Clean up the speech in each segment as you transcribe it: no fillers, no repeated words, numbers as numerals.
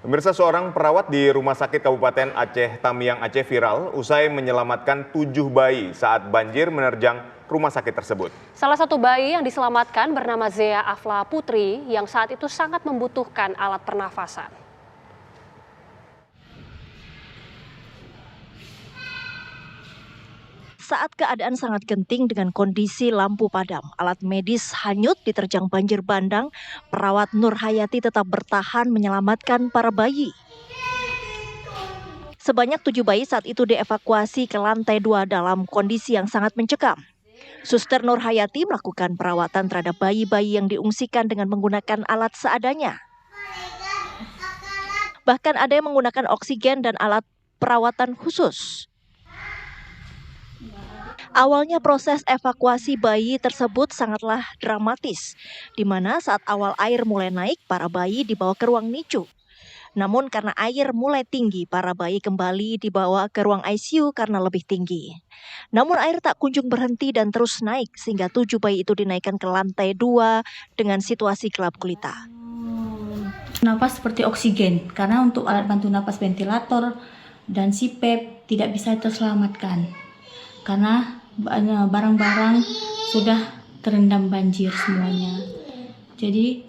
Pemirsa, seorang perawat di Rumah Sakit Kabupaten Aceh Tamiang Aceh viral usai menyelamatkan 7 bayi saat banjir menerjang rumah sakit tersebut. Salah satu bayi yang diselamatkan bernama Zea Afla Putri yang saat itu sangat membutuhkan alat pernafasan. Saat keadaan sangat genting dengan kondisi lampu padam, alat medis hanyut diterjang banjir bandang, perawat Nur Hayati tetap bertahan menyelamatkan para bayi. Sebanyak 7 bayi saat itu dievakuasi ke lantai 2 dalam kondisi yang sangat mencekam. Suster Nur Hayati melakukan perawatan terhadap bayi-bayi yang diungsikan dengan menggunakan alat seadanya. Bahkan ada yang menggunakan oksigen dan alat perawatan khusus. Awalnya proses evakuasi bayi tersebut sangatlah dramatis, di mana saat awal air mulai naik, para bayi dibawa ke ruang NICU. Namun karena air mulai tinggi, para bayi kembali dibawa ke ruang ICU karena lebih tinggi. Namun air tak kunjung berhenti dan terus naik, sehingga 7 bayi itu dinaikkan ke lantai 2 dengan situasi gelap gulita. Napas seperti oksigen, karena untuk alat bantu napas ventilator dan CPAP tidak bisa terselamatkan. Karena barang-barang sudah terendam banjir semuanya. Jadi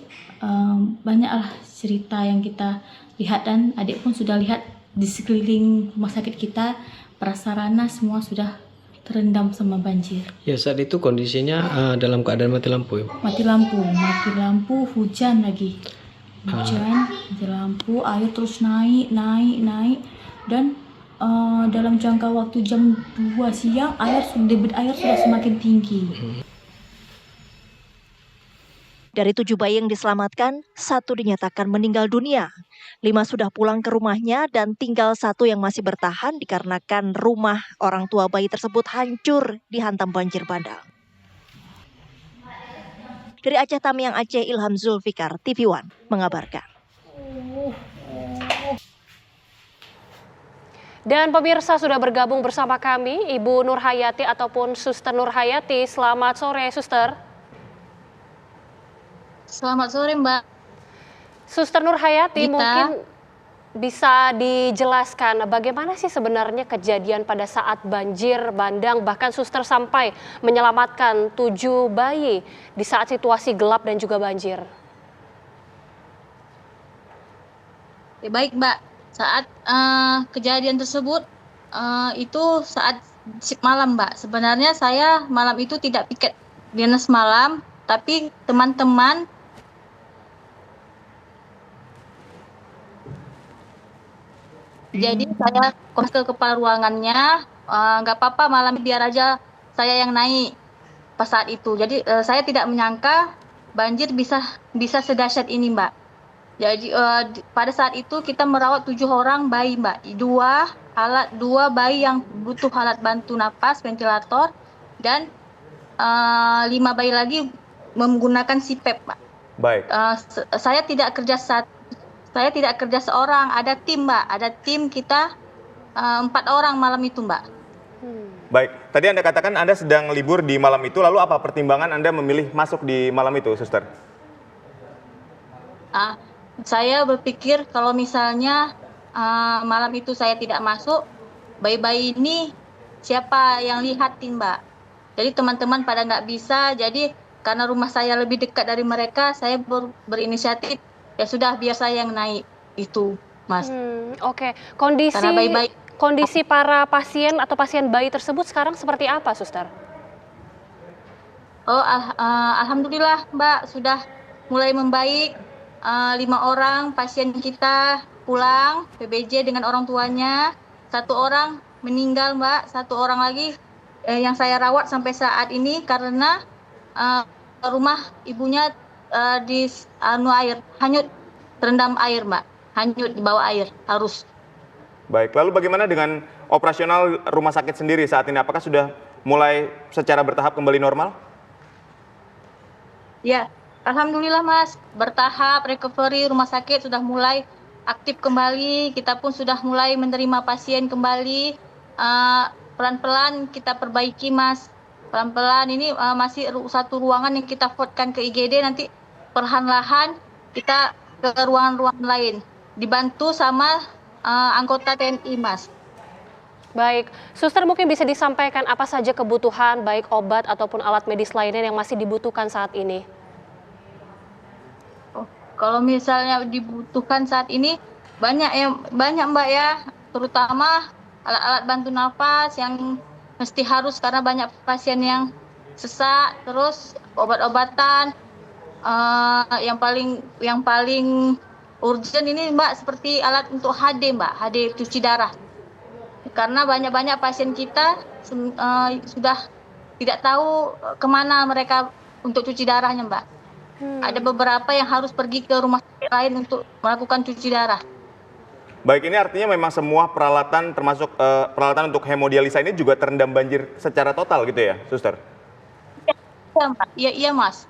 banyaklah cerita yang kita lihat dan adik pun sudah lihat di sekeliling rumah sakit kita, prasarana semua sudah terendam sama banjir. Ya, saat itu kondisinya dalam keadaan mati lampu. Mati lampu, hujan lagi. Mati lampu, air terus naik dan dalam jangka waktu jam 2 siang debit air sudah semakin tinggi. Dari 7 bayi yang diselamatkan, 1 dinyatakan meninggal dunia. 5 sudah pulang ke rumahnya dan tinggal 1 yang masih bertahan dikarenakan rumah orang tua bayi tersebut hancur dihantam banjir bandang. Dari Aceh Tamiang Aceh, Ilham Zulfikar, TV One mengabarkan. Dan pemirsa, sudah bergabung bersama kami Ibu Nur Hayati ataupun Suster Nur Hayati. Selamat sore, Suster. Selamat sore, Mbak. Suster Nur Hayati, mungkin bisa dijelaskan bagaimana sih sebenarnya kejadian pada saat banjir bandang, bahkan Suster sampai menyelamatkan 7 bayi di saat situasi gelap dan juga banjir. Ya, baik, Mbak. Saat kejadian tersebut itu saat shift malam, Mbak. Sebenarnya saya malam itu tidak piket dinas malam, tapi teman-teman jadi saya ke kepala ruangannya, nggak apa-apa malam biar aja saya yang naik pas saat itu. Jadi saya tidak menyangka banjir bisa sedahsyat ini, Mbak. Jadi pada saat itu kita merawat 7 orang bayi, Mbak. 2 bayi yang butuh alat bantu napas ventilator dan 5 bayi lagi menggunakan CPAP, Mbak. Baik. Saya tidak kerja seorang, ada tim, Mbak. Ada tim kita 4 orang malam itu, Mbak. Baik, tadi Anda katakan Anda sedang libur di malam itu, lalu apa pertimbangan Anda memilih masuk di malam itu, Suster? Saya berpikir kalau misalnya malam itu saya tidak masuk, bayi-bayi ini siapa yang lihatin, Mbak. Jadi teman-teman pada nggak bisa, jadi karena rumah saya lebih dekat dari mereka, saya berinisiatif, ya sudah biar saya yang naik itu, Mas. Oke. Karena Kondisi para pasien atau pasien bayi tersebut sekarang seperti apa, Suster? Alhamdulillah, Mbak, sudah mulai membaik. 5 orang pasien kita pulang PBJ dengan orang tuanya, 1 orang meninggal, Mbak, 1 orang lagi yang saya rawat sampai saat ini karena rumah ibunya hanyut, terendam air, Mbak, hanyut di bawah air arus. Baik, lalu bagaimana dengan operasional rumah sakit sendiri saat ini? Apakah sudah mulai secara bertahap kembali normal? Ya, alhamdulillah, Mas, bertahap recovery, rumah sakit sudah mulai aktif kembali, kita pun sudah mulai menerima pasien kembali, pelan-pelan kita perbaiki, Mas. Pelan-pelan ini masih 1 ruangan yang kita votekan ke IGD, nanti perlahan-lahan kita ke ruangan-ruangan lain. dibantu sama anggota TNI, Mas. Baik, Suster mungkin bisa disampaikan apa saja kebutuhan baik obat ataupun alat medis lainnya yang masih dibutuhkan saat ini? Oh, kalau misalnya dibutuhkan saat ini banyak Mbak ya, terutama alat-alat bantu nafas yang mesti harus karena banyak pasien yang sesak, terus obat-obatan yang paling urgent ini Mbak seperti alat untuk HD Mbak, HD cuci darah. Karena banyak pasien kita sudah tidak tahu kemana mereka untuk cuci darahnya Mbak. Ada beberapa yang harus pergi ke rumah sakit lain untuk melakukan cuci darah. Baik, ini artinya memang semua peralatan termasuk peralatan untuk hemodialisa ini juga terendam banjir secara total gitu ya, Suster? Iya, Mbak. Iya, Mas.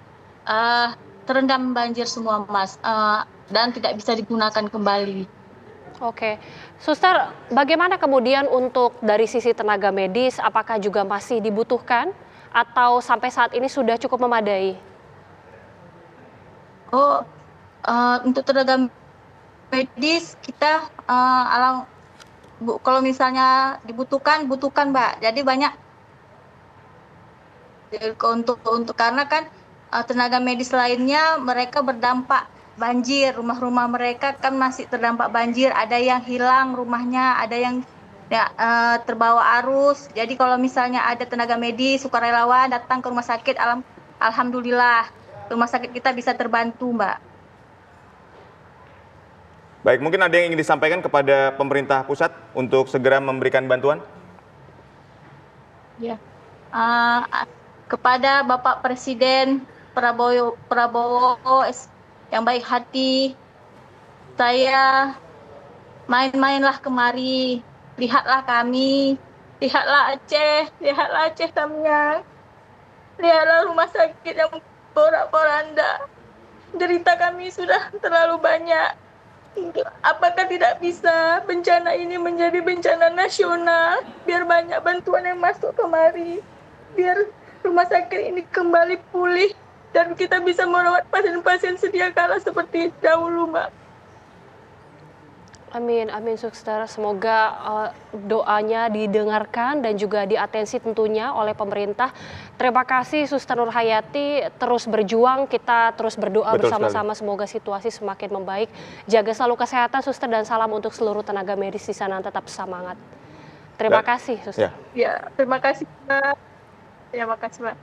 Terendam banjir semua, Mas. Dan tidak bisa digunakan kembali. Oke, Suster, bagaimana kemudian untuk dari sisi tenaga medis, apakah juga masih dibutuhkan atau sampai saat ini sudah cukup memadai? Untuk tenaga medis kita kalau misalnya dibutuhkan Mbak. Jadi banyak untuk karena kan tenaga medis lainnya mereka berdampak banjir, rumah-rumah mereka kan masih terdampak banjir, ada yang hilang rumahnya, ada yang terbawa arus. Jadi kalau misalnya ada tenaga medis sukarelawan datang ke rumah sakit, alhamdulillah rumah sakit kita bisa terbantu, Mbak. Baik, mungkin ada yang ingin disampaikan kepada pemerintah pusat untuk segera memberikan bantuan? Ya. Kepada Bapak Presiden Prabowo yang baik hati, saya main-mainlah kemari, lihatlah kami, lihatlah Aceh Tamiang, lihatlah rumah sakit yang porak-poranda. Derita kami sudah terlalu banyak. Apakah tidak bisa bencana ini menjadi bencana nasional, biar banyak bantuan yang masuk kemari, biar rumah sakit ini kembali pulih dan kita bisa merawat pasien-pasien sedia kala seperti dahulu, Mbak. Amin, amin Suster. Semoga doanya didengarkan dan juga diatensi tentunya oleh pemerintah. Terima kasih Suster Nurhayati, terus berjuang, kita terus berdoa bersama-sama semoga situasi semakin membaik. Jaga selalu kesehatan Suster dan salam untuk seluruh tenaga medis di sana, tetap semangat. Terima kasih Suster. Ya, terima kasih Mbak. Terima kasih Mbak.